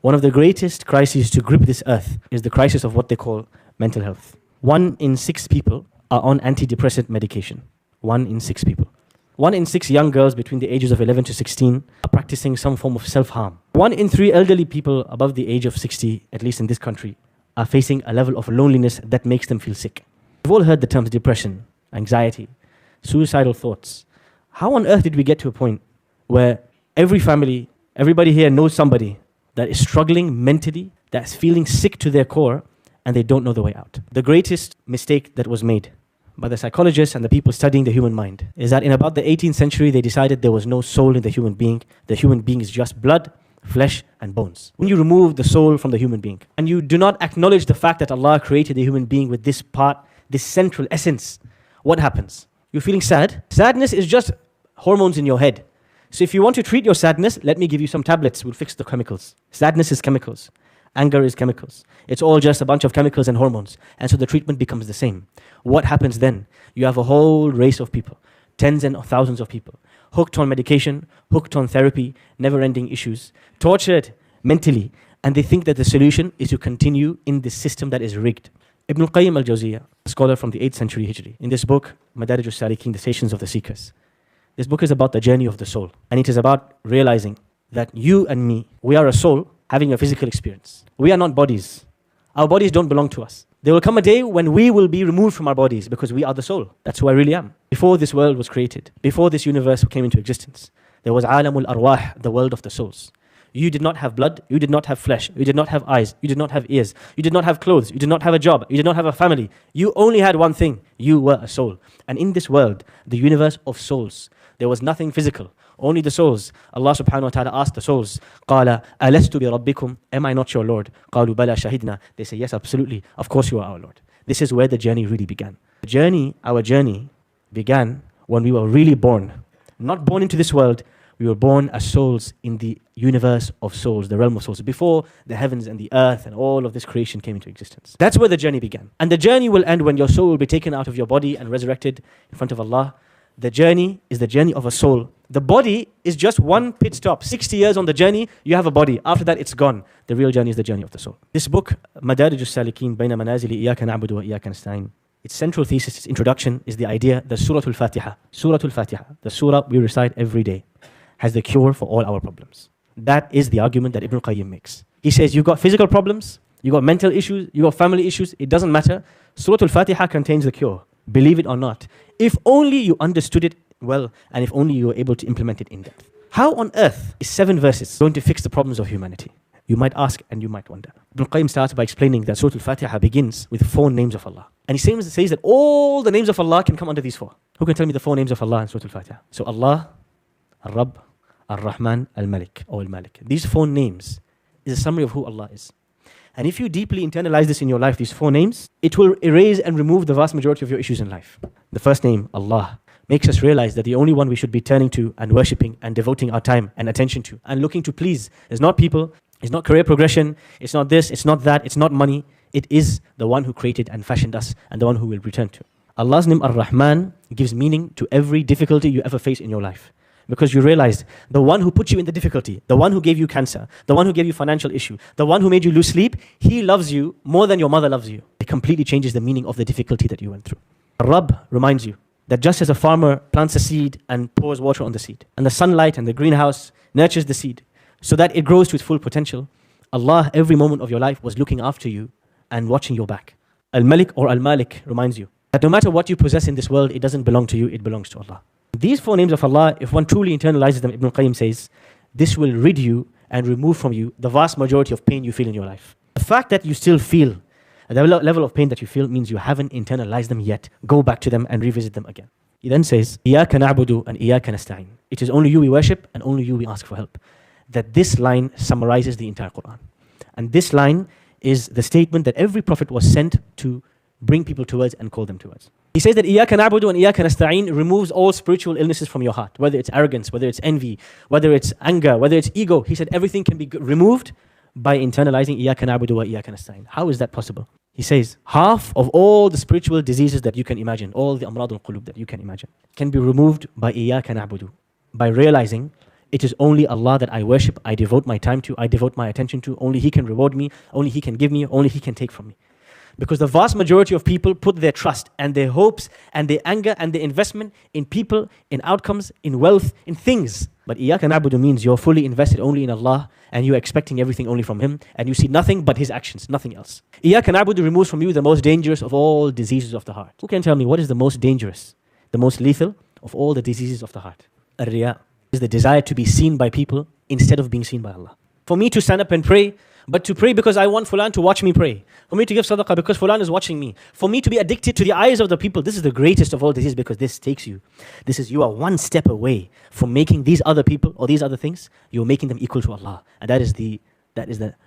One of the greatest crises to grip this earth is the crisis of what they call mental health. 1 in 6 people are on antidepressant medication. 1 in 6 people. 1 in 6 young girls between the ages of 11 to 16 are practicing some form of self-harm. 1 in 3 elderly people above the age of 60, at least in this country, are facing a level of loneliness that makes them feel sick. We've all heard the terms depression, anxiety, suicidal thoughts. How on earth did we get to a point where every family, everybody here knows somebody that is struggling mentally, that's feeling sick to their core, and they don't know the way out? The greatest mistake that was made by the psychologists and the people studying the human mind is that in about the 18th century, they decided there was no soul in the human being. The human being is just blood, flesh, and bones. When you remove the soul from the human being, and you do not acknowledge the fact that Allah created the human being with this part, this central essence, what happens? You're feeling sad. Sadness is just hormones in your head. So if you want to treat your sadness, let me give you some tablets. We'll fix the chemicals. Sadness is chemicals. Anger is chemicals. It's all just a bunch of chemicals and hormones. And so the treatment becomes the same. What happens then? You have a whole race of people, tens and thousands of people, hooked on medication, hooked on therapy, never-ending issues, tortured mentally. And they think that the solution is to continue in this system that is rigged. Qayyim al-Jawziyya, a scholar from the 8th century Hijri, in this book, Madarij Al-Salikin, The Stations of the Seekers. This book is about the journey of the soul. And it is about realizing that you and me, we are a soul having a physical experience. We are not bodies. Our bodies don't belong to us. There will come a day when we will be removed from our bodies because we are the soul. That's who I really am. Before this world was created, before this universe came into existence, there was alamul arwah, the world of the souls. You did not have blood, you did not have flesh, you did not have eyes, you did not have ears, you did not have clothes, you did not have a job, you did not have a family. You only had one thing, you were a soul. And in this world, the universe of souls, there was nothing physical, only the souls. Allah subhanahu wa ta'ala asked the souls, قَالَ أَلَسْتُ بِرَبِّكُمْ, am I not your Lord? قَالُوا بَلَا شَهِدْنَا. They say, yes, absolutely, of course you are our Lord. This is where the journey really began. Our journey began when we were really born. Not born into this world, we were born as souls in the universe of souls, the realm of souls, before the heavens and the earth and all of this creation came into existence. That's where the journey began. And the journey will end when your soul will be taken out of your body and resurrected in front of Allah. The journey is the journey of a soul. The body is just one pit stop. 60 years on the journey, you have a body. After that, it's gone. The real journey is the journey of the soul. This book, Madarij Al-Salikin, Bayna Manazili Iyaka Na'budu wa Iyaka Nasta'in, its central thesis, its introduction is the idea that Surah Al-Fatiha, Surah Al-Fatiha, the surah we recite every day, has the cure for all our problems. That is the argument that Ibn Qayyim makes. He says, you've got physical problems, you've got mental issues, you've got family issues, it doesn't matter. Surah Al-Fatiha contains the cure. Believe it or not. If only you understood it well, and if only you were able to implement it in depth. How on earth is 7 verses going to fix the problems of humanity? You might ask and you might wonder. Ibn Qayyim starts by explaining that Surah Al-Fatiha begins with 4 names of Allah. And he says that all the names of Allah can come under these 4. Who can tell me the 4 names of Allah in Surah Al-Fatiha? So Allah, Ar-Rabb, Ar-Rahman, Al-Malik, or Al-Malik. These 4 names is a summary of who Allah is. And if you deeply internalize this in your life, these 4 names, it will erase and remove the vast majority of your issues in life. The first name, Allah, makes us realize that the only one we should be turning to and worshipping and devoting our time and attention to and looking to please is not people, it's not career progression, it's not this, it's not that, it's not money. It is the one who created and fashioned us and the one who we'll return to. Allah's name, Ar-Rahman, gives meaning to every difficulty you ever face in your life. Because you realize the one who put you in the difficulty, the one who gave you cancer, the one who gave you financial issue, the one who made you lose sleep, he loves you more than your mother loves you. It completely changes the meaning of the difficulty that you went through. Rabb reminds you that just as a farmer plants a seed and pours water on the seed, and the sunlight and the greenhouse nurtures the seed so that it grows to its full potential, Allah every moment of your life was looking after you and watching your back. Al-Malik or Al-Malik reminds you that no matter what you possess in this world, it doesn't belong to you, it belongs to Allah. These 4 names of Allah, if one truly internalizes them, Ibn Qayyim says, this will rid you and remove from you the vast majority of pain you feel in your life. The fact that you still feel the level of pain that you feel means you haven't internalized them yet. Go back to them and revisit them again. He then says, إِيَّاكَ نَعْبُدُ and إِيَّاكَ نَسْتَعِينُ. It is only you we worship and only you we ask for help. That this line summarizes the entire Quran. And this line is the statement that every prophet was sent to bring people towards and call them towards. He says that إِيَّاكَ نَعْبُدُ and إِيَّاكَ نَسْتَعِينُ removes all spiritual illnesses from your heart, whether it's arrogance, whether it's envy, whether it's anger, whether it's ego. He said everything can be removed by internalizing إِيَّاكَ نَعْبُدُ وَإِيَّاكَ نَسْتَعِينُ. How is that possible? He says half of all the spiritual diseases that you can imagine, all the amrad al-qulub that you can imagine, can be removed by إِيَّاكَ نَعْبُدُ, by realizing It is only Allah that I worship, I devote my time to, I devote my attention to. Only He can reward me, only He can give me, only He can take from me. Because the vast majority of people put their trust and their hopes and their anger and their investment in people, in outcomes, in wealth, in things. But Iyaka na'budu means you're fully invested only in Allah and you're expecting everything only from Him and you see nothing but His actions, nothing else. Iyaka na'budu removes from you the most dangerous of all diseases of the heart. Who can tell me what is the most dangerous, the most lethal of all the diseases of the heart? Ar-riya is the desire to be seen by people instead of being seen by Allah. For me to stand up and pray, but to pray because I want Fulan to watch me pray. For me to give sadaqah because Fulan is watching me. For me to be addicted to the eyes of the people. This is the greatest of all diseases because this takes you. You are one step away from making these other people or these other things, you're making them equal to Allah. And that is the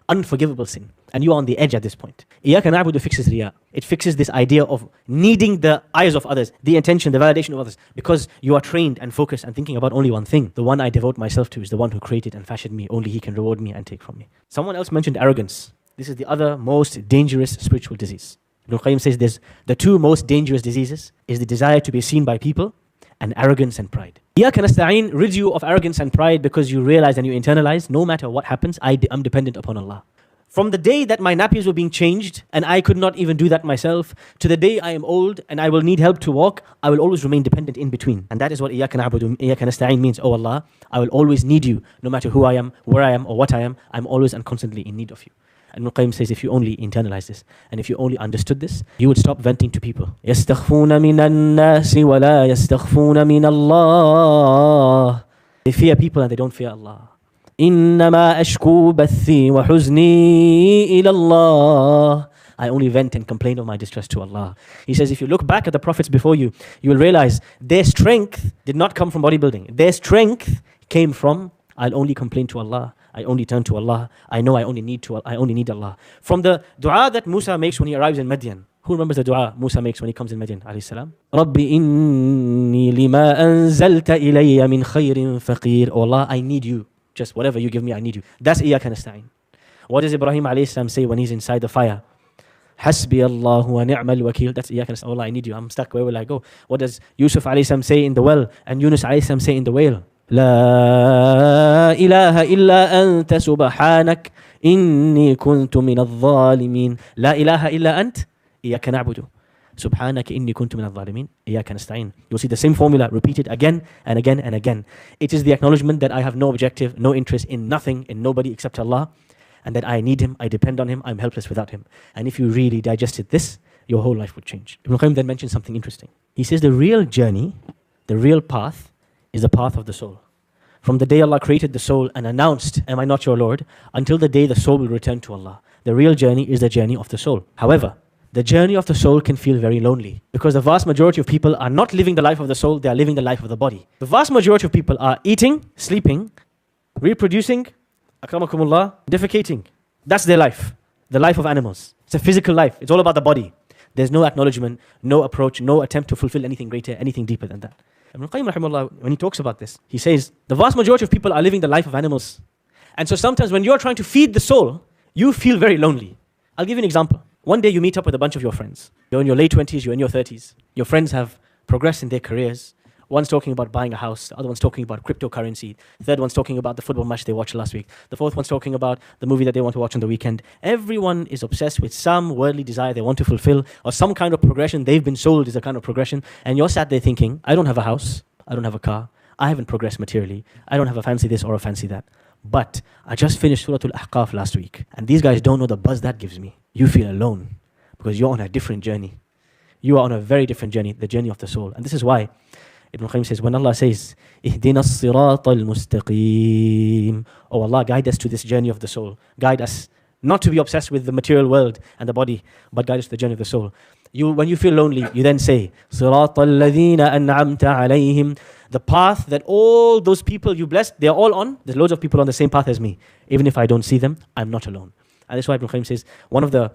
unforgivable sin. And you are on the edge at this point. Iyaka na'budu fixes riya. It fixes this idea of needing the eyes of others, the attention, the validation of others. Because you are trained and focused and thinking about only one thing. The one I devote myself to is the one who created and fashioned me. Only He can reward me and take from me. Someone else mentioned arrogance. This is the other most dangerous spiritual disease. Ibn Qayyim says the two most dangerous diseases is the desire to be seen by people and arrogance and pride. Iyaka nasta'een rids you of arrogance and pride because you realize and you internalize, no matter what happens, I'm dependent upon Allah. From the day that my nappies were being changed and I could not even do that myself, to the day I am old and I will need help to walk, I will always remain dependent in between. And that is what Iyaka na'budu, Iyaka nasta'een means. Oh Allah, I will always need you, no matter who I am, where I am, or what I am. I'm always and constantly in need of you. And Ibn Qayyim says, if you only internalize this, and if you only understood this, you would stop venting to people. يَسْتَخْفُونَ مِنَ النَّاسِ وَلَا يَسْتَخْفُونَ مِنَ اللَّهِ. They fear people and they don't fear Allah. إِنَّمَا أَشْكُو بَثِّي وَحُزْنِي إِلَى اللَّهِ. I only vent and complain of my distress to Allah. He says, if you look back at the prophets before you, you will realize their strength did not come from bodybuilding. Their strength came from, I'll only complain to Allah. I only turn to Allah. I know I only need Allah. From the dua that Musa makes when he arrives in Madian. Who remembers the dua Musa makes when he comes in Madian? Alayhi salam. Rabbi inni lima anzalta ilayya min khayrin faqir. Oh Allah, I need you. Just whatever you give me, I need you. That's Iyaka nasta'een. What does Ibrahim alayhi salam say when he's inside the fire? Hasbi Allahu wa ni'mal wakil. That's Iyaka nasta'een. Oh Allah, I need you. I'm stuck. Where will I go? What does Yusuf alayhi salam say in the well? And Yunus alayhi salam say in the whale? لا إله إلا أنت سبحانك إني كنت من الظالمين. لا إله إلا أنت إياك نعبد سبحانك إني كنت من الظالمين إياك نستعين. You'll see the same formula repeated again and again and again. It is the acknowledgement that I have no objective, no interest in nothing, in nobody except Allah, and that I need Him, I depend on Him, I'm helpless without Him. And if you really digested this, your whole life would change. Ibn Qayyim then mentions something interesting. He says the real journey, the real path, is the path of the soul. From the day Allah created the soul and announced, am I not your Lord, until the day the soul will return to Allah. The real journey is the journey of the soul. However, the journey of the soul can feel very lonely because the vast majority of people are not living the life of the soul, they are living the life of the body. The vast majority of people are eating, sleeping, reproducing, akramakumullah, defecating. That's their life, the life of animals. It's a physical life, it's all about the body. There's no acknowledgement, no approach, no attempt to fulfill anything greater, anything deeper than that. Ibn Qayyim rahimahullah, when he talks about this, he says, the vast majority of people are living the life of animals. And so sometimes when you're trying to feed the soul, you feel very lonely. I'll give you an example. One day you meet up with a bunch of your friends. You're in your late 20s, you're in your 30s. Your friends have progressed in their careers. One's talking about buying a house, the other one's talking about cryptocurrency, the third one's talking about the football match they watched last week, the fourth one's talking about the movie that they want to watch on the weekend. Everyone is obsessed with some worldly desire they want to fulfill, or some kind of progression they've been sold is a kind of progression, and you're sat there thinking, I don't have a house, I don't have a car, I haven't progressed materially, I don't have a fancy this or a fancy that, but I just finished Surah Al-Ahqaf last week, and these guys don't know the buzz that gives me. You feel alone, because you're on a different journey. You are on a very different journey, the journey of the soul. And this is why Ibn Qayyim says, when Allah says, اهدنا الصراط المستقيم, oh Allah, guide us to this journey of the soul. Guide us not to be obsessed with the material world and the body, but guide us to the journey of the soul. When you feel lonely, you then say, صراط الذين أنعمت عليهم, the path that all those people you blessed, they're all on. There's loads of people on the same path as me. Even if I don't see them, I'm not alone. And that's why Ibn Qayyim says, one of the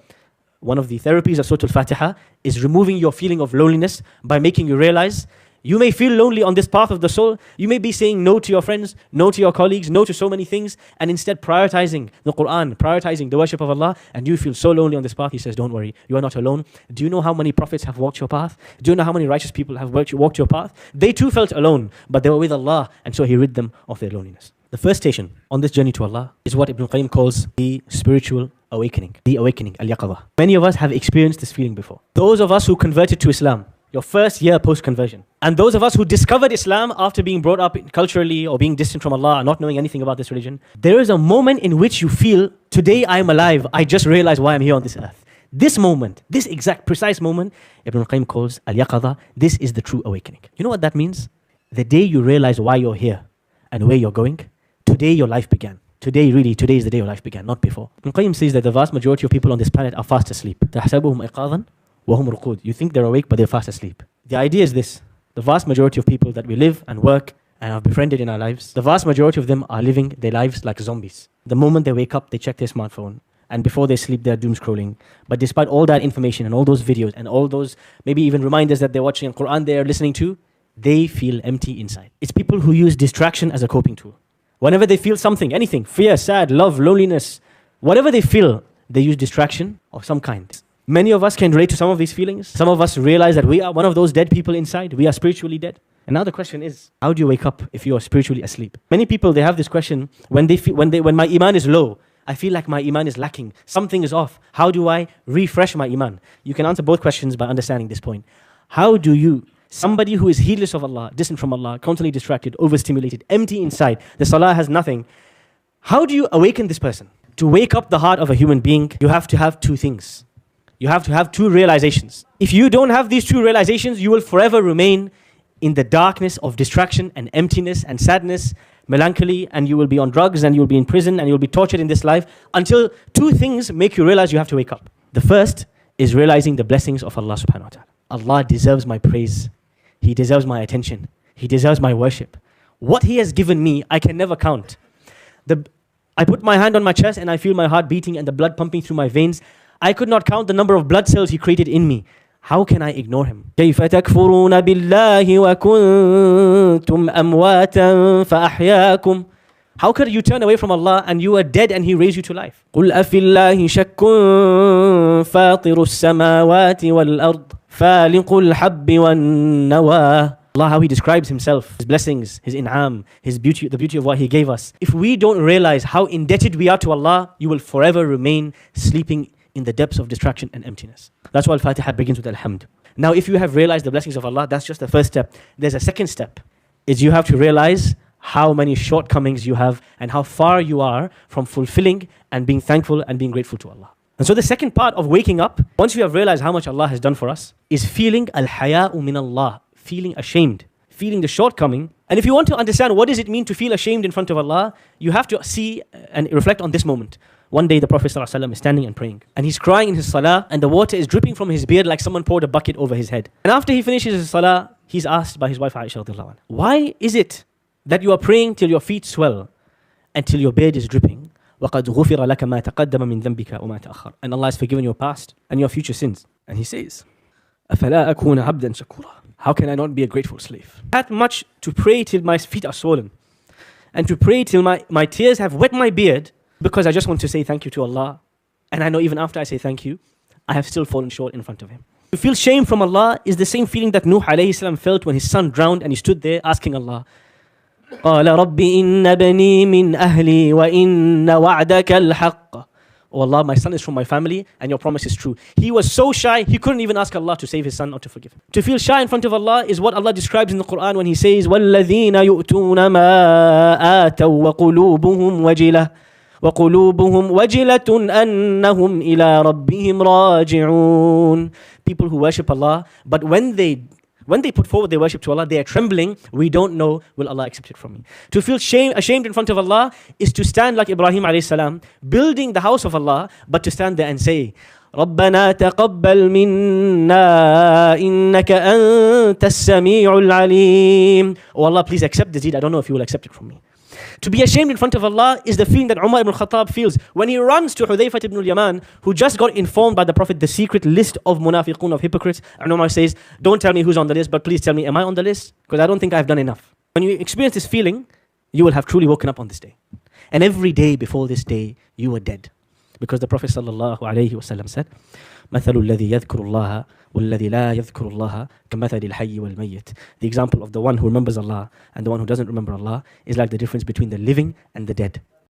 therapies of Surah Al-Fatiha is removing your feeling of loneliness by making you realize you may feel lonely on this path of the soul. You may be saying no to your friends, no to your colleagues, no to so many things, and instead prioritizing the Quran, prioritizing the worship of Allah, and you feel so lonely on this path. He says, don't worry, you are not alone. Do you know how many prophets have walked your path? Do you know how many righteous people have walked your path? They too felt alone, but they were with Allah, and so He rid them of their loneliness. The first station on this journey to Allah is what Ibn Qayyim calls the spiritual awakening. The awakening, al-yaqadha. Many of us have experienced this feeling before. Those of us who converted to Islam, your first year post-conversion. And those of us who discovered Islam after being brought up culturally or being distant from Allah and not knowing anything about this religion. There is a moment in which you feel, today I am alive, I just realized why I'm here on this earth. This moment, this exact precise moment, Ibn Qayyim calls al-yaqadha. This is the true awakening. You know what that means? The day you realize why you're here and where you're going, today your life began. Today is the day your life began, not before. Ibn Qayyim says that the vast majority of people on this planet are fast asleep. تَحْسَبُهُمْ أَيْقَاظًا وَهُمْ رُقُودٌ. You think they're awake, but they're fast asleep. The idea is this. The vast majority of people that we live and work and have befriended in our lives, the vast majority of them are living their lives like zombies. The moment they wake up, they check their smartphone. And before they sleep, they're doom scrolling. But despite all that information and all those videos and all those maybe even reminders that they're watching, Quran they're listening to, they feel empty inside. It's people who use distraction as a coping tool. Whenever they feel something, anything, fear, sad, love, loneliness, whatever they feel, they use distraction of some kind. Many of us can relate to some of these feelings. Some of us realize that we are one of those dead people inside. We are spiritually dead. And now the question is, how do you wake up if you are spiritually asleep? Many people, they have this question when my iman is low. I feel like my iman is lacking. Something is off. How do I refresh my iman? You can answer both questions by understanding this point. How do you, somebody who is heedless of Allah, distant from Allah, constantly distracted, overstimulated, empty inside, the salah has nothing, how do you awaken this person? To wake up the heart of a human being, you have to have two things. You have to have two realizations. If you don't have these two realizations, you will forever remain in the darkness of distraction and emptiness and sadness, melancholy, and you will be on drugs and you will be in prison and you will be tortured in this life until two things make you realize you have to wake up. The first is realizing the blessings of Allah subhanahu wa ta'ala. Allah deserves my praise. He deserves my attention. He deserves my worship. What He has given me, I can never count. I put my hand on my chest and I feel my heart beating and the blood pumping through my veins. I could not count the number of blood cells He created in me. How can I ignore Him? كيف تكفرون بالله وكنتم أمواتا فأحياكم. How could you turn away from Allah and you are dead and He raised you to life? قل أفي الله شك فاطر السماوات والأرض فالق الحب والنوى. Allah, how He describes Himself, His blessings, His in'am, His beauty, the beauty of what He gave us. If we don't realize how indebted we are to Allah, you will forever remain sleeping in the depths of distraction and emptiness. That's why Al-Fatiha begins with Alhamd. Now, if you have realized the blessings of Allah, that's just the first step. There's a second step, is you have to realize how many shortcomings you have and how far you are from fulfilling and being thankful and being grateful to Allah. And so the second part of waking up, once you have realized how much Allah has done for us, is feeling al-haya'u min Allah, feeling ashamed, feeling the shortcoming. And if you want to understand what does it mean to feel ashamed in front of Allah, you have to see and reflect on this moment. One day the Prophet ﷺ is standing and praying. And he's crying in his salah and the water is dripping from his beard like someone poured a bucket over his head. And after he finishes his salah, he's asked by his wife Aisha radiallahu anha, why is it that you are praying till your feet swell and till your beard is dripping? وَقَدْ غُفِرَ لَكَ مَا تَقَدَّمَ مِن ذَنْبِكَ وَمَا تَأَخَّرَ. And Allah has forgiven your past and your future sins. And he says, أَفَلَا أَكُونَ عَبْدًا شَكُورًا. How can I not be a grateful slave? That much to pray till my feet are swollen and to pray till my tears have wet my beard, because I just want to say thank you to Allah. And I know even after I say thank you, I have still fallen short in front of Him. To feel shame from Allah is the same feeling that Nuh alayhi salam felt when his son drowned and he stood there asking Allah, قَالَ رَبِّ إِنَّ بَنِي مِنْ أَهْلِي وَإِنَّ وَعْدَكَ الْحَقِّ. Oh Allah, my son is from my family and your promise is true. He was so shy, he couldn't even ask Allah to save his son or to forgive him. To feel shy in front of Allah is what Allah describes in the Quran when He says, وَالَّذِينَ يُؤْتُونَ مَا آتَوا وَقُلُوبُهُمْ وَجِلَةٌ وَقُلُوبُهُمْ وَجِلَةٌ أَنَّهُمْ إِلَىٰ رَبِّهِمْ رَاجِعُونَ. People who worship Allah, but when they put forward their worship to Allah, they are trembling. We don't know, will Allah accept it from me? To feel ashamed in front of Allah is to stand like Ibrahim alayhi salam, building the house of Allah, but to stand there and say, رَبَّنَا تَقَبَّلْ مِنَّا إِنَّكَ أَنْتَ السَّمِيعُ الْعَلِيمُ. Oh Allah, please accept this deed. I don't know if you will accept it from me. To be ashamed in front of Allah is the feeling that Umar ibn Khattab feels when he runs to Hudhayfah ibn al-Yaman, who just got informed by the Prophet the secret list of munafiqun, of hypocrites. And Umar says, don't tell me who's on the list, but please tell me, am I on the list? Because I don't think I've done enough. When you experience this feeling, you will have truly woken up on this day. And every day before this day, you were dead. Because the Prophet sallallahu alayhi wa sallam said, مثل الذي يذكر الله وَالَّذِي لَا يَذْكُرُ اللَّهَ كَمَثَلِ الْحَيِّ وَالْمَيِّتِ. The example of the one who remembers Allah and the one who doesn't remember Allah is like the difference between the living and the dead.